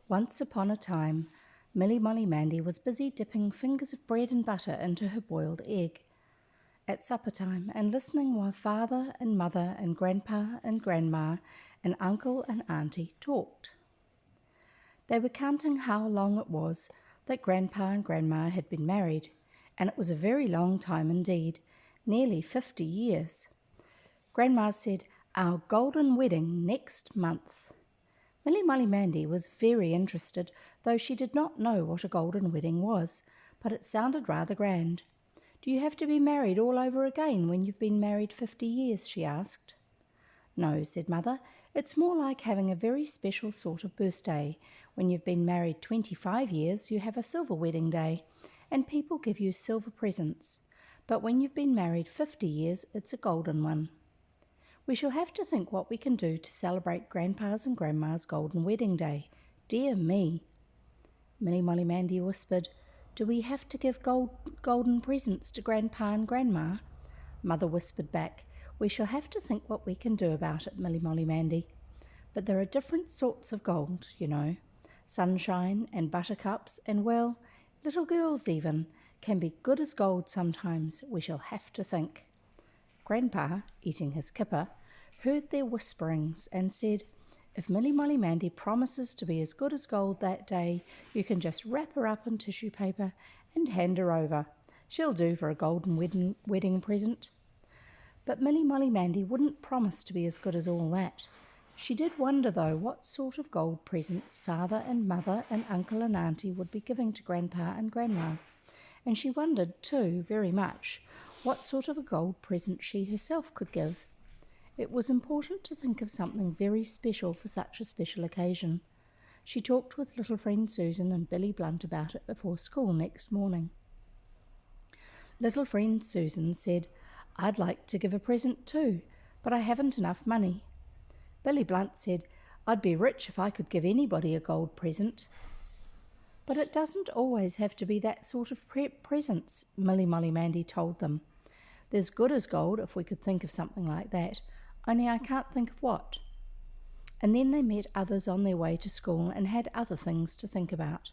Once upon a time, Milly-Molly-Mandy was busy dipping fingers of bread and butter into her boiled egg at supper time and listening while father and mother and grandpa and grandma and uncle and auntie talked. They were counting how long it was that grandpa and grandma had been married, and it was a very long time indeed, nearly 50 years. Grandma said, "Our golden wedding next month." Milly-Molly-Mandy was very interested, though she did not know what a golden wedding was, but it sounded rather grand. "Do you have to be married all over again when you've been married 50 years?" she asked. "No," said Mother. "It's more like having a very special sort of birthday. When you've been married 25 years, you have a silver wedding day, and people give you silver presents. But when you've been married 50 years, it's a golden one. We shall have to think what we can do to celebrate Grandpa's and Grandma's golden wedding day. Dear me." Milly-Molly-Mandy whispered, "Do we have to give golden presents to Grandpa and Grandma?" Mother whispered back, "We shall have to think what we can do about it, Milly-Molly-Mandy. But there are different sorts of gold, you know. Sunshine and buttercups and, well, little girls even, can be good as gold sometimes. We shall have to think." Grandpa, eating his kipper, heard their whisperings and said, "If Milly-Molly-Mandy promises to be as good as gold that day, you can just wrap her up in tissue paper and hand her over. She'll do for a golden wedding present." But Milly-Molly-Mandy wouldn't promise to be as good as all that. She did wonder, though, what sort of gold presents father and mother and uncle and auntie would be giving to Grandpa and Grandma. And she wondered, too, very much, what sort of a gold present she herself could give. It was important to think of something very special for such a special occasion. She talked with little friend Susan and Billy Blunt about it before school next morning. Little friend Susan said, "I'd like to give a present too, but I haven't enough money." Billy Blunt said, "I'd be rich if I could give anybody a gold present." "But it doesn't always have to be that sort of presents," Milly-Molly-Mandy told them. "There's good as gold if we could think of something like that, only I can't think of what." And then they met others on their way to school and had other things to think about.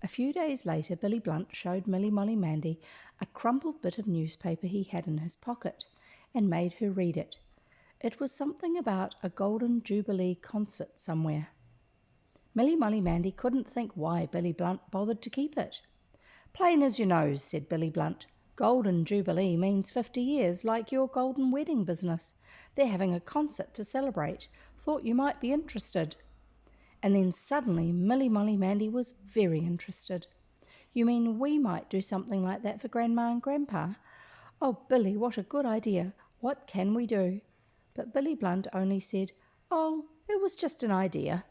A few days later, Billy Blunt showed Milly-Molly-Mandy a crumpled bit of newspaper he had in his pocket and made her read it. It was something about a Golden Jubilee concert somewhere. Milly-Molly-Mandy couldn't think why Billy Blunt bothered to keep it. "Plain as your nose," said Billy Blunt. "Golden Jubilee means 50 years, like your golden wedding business. They're having a concert to celebrate. Thought you might be interested." And then suddenly Milly-Molly-Mandy was very interested. "You mean we might do something like that for Grandma and Grandpa? Oh, Billy, what a good idea. What can we do?" But Billy Blunt only said, "Oh, it was just an idea."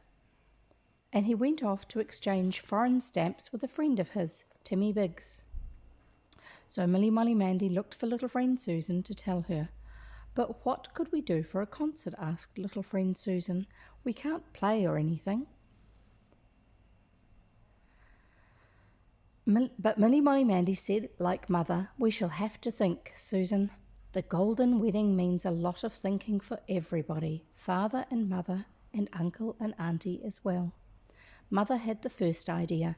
And he went off to exchange foreign stamps with a friend of his, Timmy Biggs. So Milly-Molly-Mandy looked for little friend Susan to tell her. "But what could we do for a concert?" asked little friend Susan. "We can't play or anything." But Milly-Molly-Mandy said, like Mother, "We shall have to think, Susan. The golden wedding means a lot of thinking for everybody, father and mother and uncle and auntie as well." Mother had the first idea.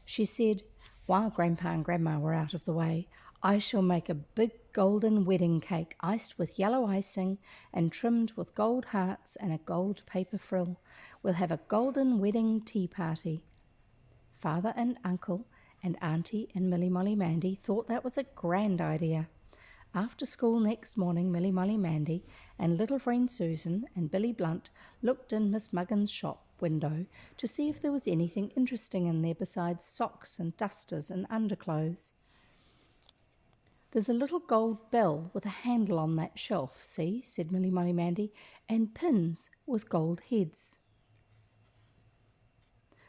She said, while Grandpa and Grandma were out of the way, "I shall make a big golden wedding cake iced with yellow icing and trimmed with gold hearts and a gold paper frill. We'll have a golden wedding tea party." Father and uncle and auntie and Milly-Molly-Mandy thought that was a grand idea. After school next morning, Milly-Molly-Mandy and little friend Susan and Billy Blunt looked in Miss Muggins's shop window to see if there was anything interesting in there besides socks and dusters and underclothes. "There's a little gold bell with a handle on that shelf, see," said Milly-Molly-Mandy, "and pins with gold heads."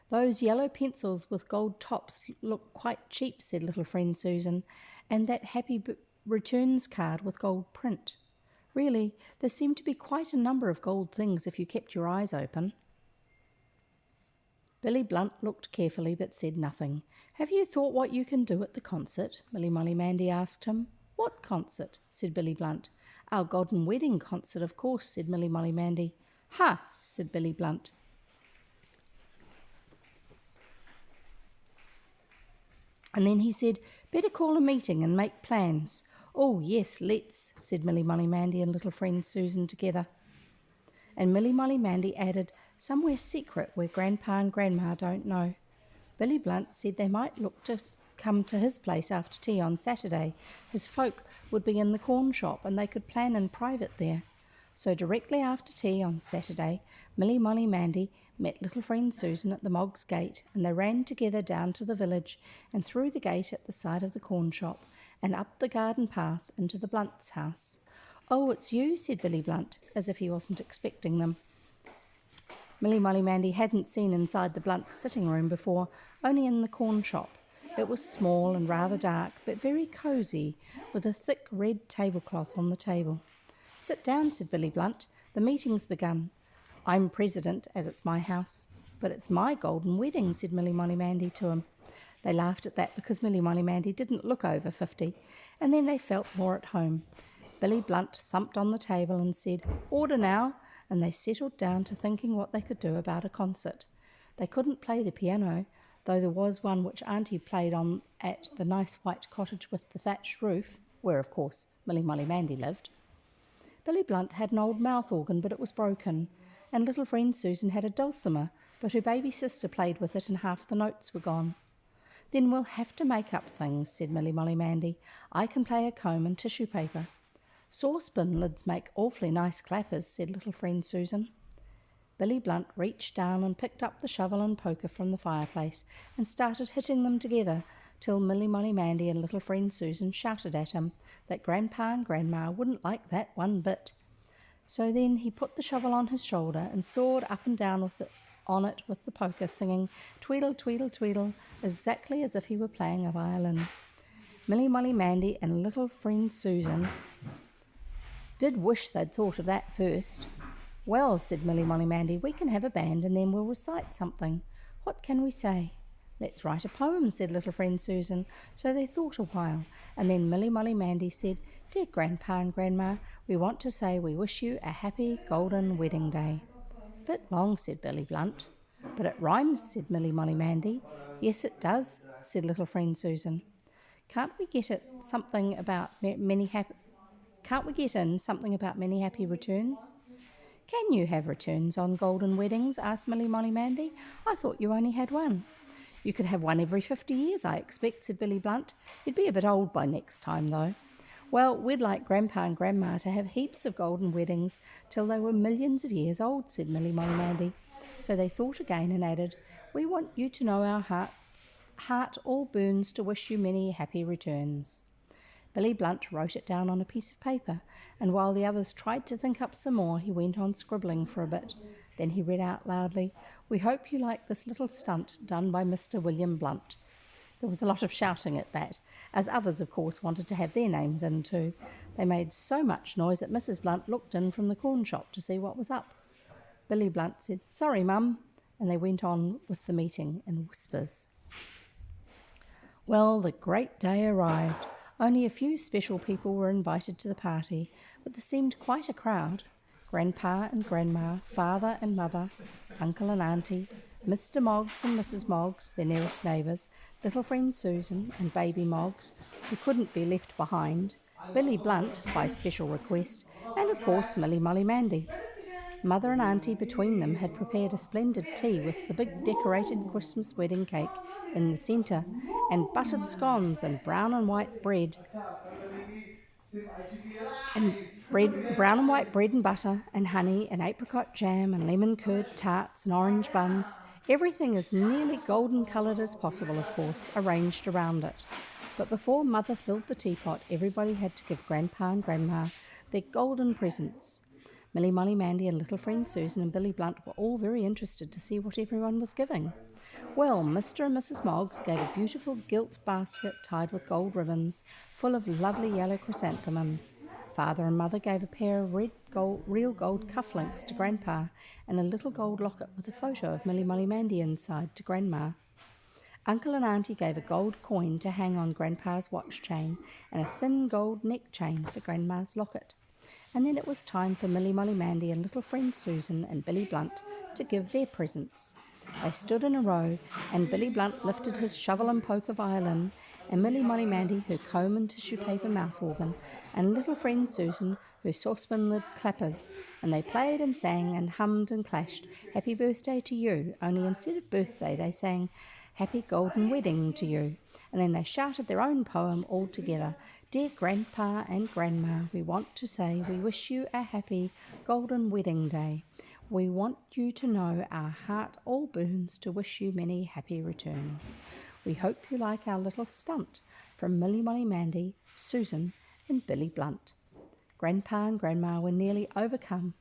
"Those yellow pencils with gold tops look quite cheap," said little friend Susan, "and that happy returns card with gold print. Really, there seem to be quite a number of gold things if you kept your eyes open." Billy Blunt looked carefully but said nothing. "Have you thought what you can do at the concert?" Milly-Molly-Mandy asked him. "What concert?" said Billy Blunt. "Our golden wedding concert, of course," said Milly-Molly-Mandy. "Ha!" said Billy Blunt. And then he said, "Better call a meeting and make plans." "Oh, yes, let's," said Milly-Molly-Mandy and little friend Susan together. And Milly-Molly-Mandy added, "Somewhere secret where Grandpa and Grandma don't know." Billy Blunt said they might look to come to his place after tea on Saturday. His folk would be in the corn shop and they could plan in private there. So directly after tea on Saturday, Milly-Molly-Mandy met little friend Susan at the Moggs' gate, and they ran together down to the village and through the gate at the side of the corn shop and up the garden path into the Blunts' house. "Oh, it's you," said Billy Blunt, as if he wasn't expecting them. Milly-Molly-Mandy hadn't seen inside the Blunts' sitting room before, only in the corn shop. It was small and rather dark, but very cosy, with a thick red tablecloth on the table. "Sit down," said Billy Blunt. "The meeting's begun. I'm president, as it's my house." "But it's my golden wedding," said Milly-Molly-Mandy to him. They laughed at that because Milly-Molly-Mandy didn't look over 50, and then they felt more at home. Billy Blunt thumped on the table and said, "Order now," and they settled down to thinking what they could do about a concert. They couldn't play the piano, though there was one which Auntie played on at the nice white cottage with the thatched roof, where, of course, Milly-Molly-Mandy lived. Billy Blunt had an old mouth organ, but it was broken, and little friend Susan had a dulcimer, but her baby sister played with it and half the notes were gone. "Then we'll have to make up things," said Milly-Molly-Mandy. "I can play a comb and tissue paper." "Saucepan lids make awfully nice clappers," said little friend Susan. Billy Blunt reached down and picked up the shovel and poker from the fireplace and started hitting them together till Milly-Molly-Mandy and little friend Susan shouted at him that Grandpa and Grandma wouldn't like that one bit. So then he put the shovel on his shoulder and sawed up and down on it with the poker, singing "Tweedle, tweedle, tweedle," exactly as if he were playing a violin. Milly-Molly-Mandy and little friend Susan did wish they'd thought of that first. "Well," said Milly-Molly-Mandy, "we can have a band and then we'll recite something. What can we say?" "Let's write a poem," said little friend Susan. So they thought a while, and then Milly-Molly-Mandy said, "Dear Grandpa and Grandma, we want to say we wish you a happy golden wedding day." "Bit long," said Billy Blunt. "But it rhymes," said Milly-Molly-Mandy. "Yes, it does," said little friend Susan. Can't we get in something about many happy returns?" "Can you have returns on golden weddings?" asked Milly-Molly-Mandy. "I thought you only had one." "You could have one every 50 years, I expect," said Billy Blunt. "You'd be a bit old by next time, though." "Well, we'd like Grandpa and Grandma to have heaps of golden weddings till they were millions of years old," said Milly-Molly-Mandy. So they thought again and added, "We want you to know our heart all burns to wish you many happy returns." Billy Blunt wrote it down on a piece of paper, and while the others tried to think up some more, he went on scribbling for a bit. Then he read out loudly, "We hope you like this little stunt done by Mr. William Blunt." There was a lot of shouting at that, as others, of course, wanted to have their names in too. They made so much noise that Mrs. Blunt looked in from the corn shop to see what was up. Billy Blunt said, "Sorry, Mum," and they went on with the meeting in whispers. Well, the great day arrived. Only a few special people were invited to the party, but there seemed quite a crowd. Grandpa and Grandma, Father and Mother, Uncle and Auntie, Mr. Moggs and Mrs. Moggs, their nearest neighbours, little friend Susan and baby Moggs, who couldn't be left behind, Billy Blunt, by special request, and of course Milly-Molly-Mandy. Mother and Auntie between them had prepared a splendid tea with the big decorated Christmas wedding cake in the centre, and buttered scones and brown and white bread and butter and honey and apricot jam and lemon curd tarts and orange buns. Everything as nearly golden coloured as possible, of course, arranged around it. But before Mother filled the teapot, everybody had to give Grandpa and Grandma their golden presents. Milly-Molly-Mandy and little friend Susan and Billy Blunt were all very interested to see what everyone was giving. Well, Mr. and Mrs. Moggs gave a beautiful gilt basket tied with gold ribbons, full of lovely yellow chrysanthemums. Father and Mother gave a pair of real gold cufflinks to Grandpa, and a little gold locket with a photo of Milly-Molly-Mandy inside to Grandma. Uncle and Auntie gave a gold coin to hang on Grandpa's watch chain, and a thin gold neck chain for Grandma's locket. And then it was time for Milly-Molly-Mandy and little friend Susan and Billy Blunt to give their presents. They stood in a row, and Billy Blunt lifted his shovel and poker violin, and Milly-Molly-Mandy her comb and tissue paper mouth organ, and little friend Susan her saucepan lid clappers, and they played and sang and hummed and clashed, "Happy birthday to you," only instead of birthday they sang, "Happy golden wedding to you," and then they shouted their own poem all together. "Dear Grandpa and Grandma, we want to say we wish you a happy golden wedding day. We want you to know our heart all burns to wish you many happy returns. We hope you like our little stunt from Milly-Molly-Mandy, Susan and Billy Blunt." Grandpa and Grandma were nearly overcome,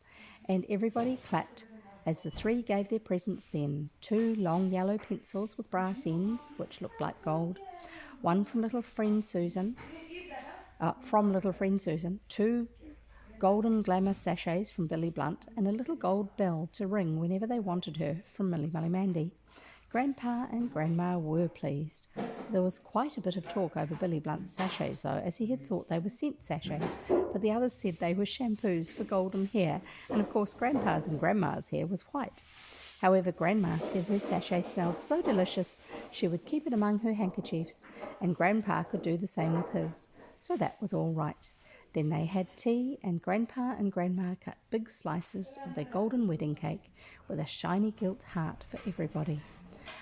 and everybody clapped as the three gave their presents then. 2 long yellow pencils with brass ends, which looked like gold, one from little friend Susan, 2 golden glamour sachets from Billy Blunt, and a little gold bell to ring whenever they wanted her from Milly-Molly-Mandy. Grandpa and Grandma were pleased. There was quite a bit of talk over Billy Blunt's sachets, though, as he had thought they were scent sachets, but the others said they were shampoos for golden hair, and of course Grandpa's and Grandma's hair was white. However, Grandma said her sachet smelled so delicious she would keep it among her handkerchiefs, and Grandpa could do the same with his, so that was all right. Then they had tea, and Grandpa and Grandma cut big slices of their golden wedding cake with a shiny gilt heart for everybody.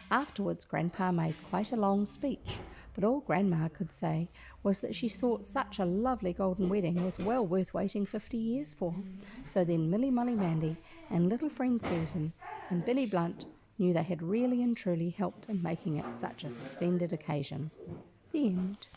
Afterwards, Grandpa made quite a long speech, but all Grandma could say was that she thought such a lovely golden wedding was well worth waiting 50 years for. So then Milly-Molly-Mandy and little friend Susan and Billy Blunt knew they had really and truly helped in making it such a splendid occasion. The end.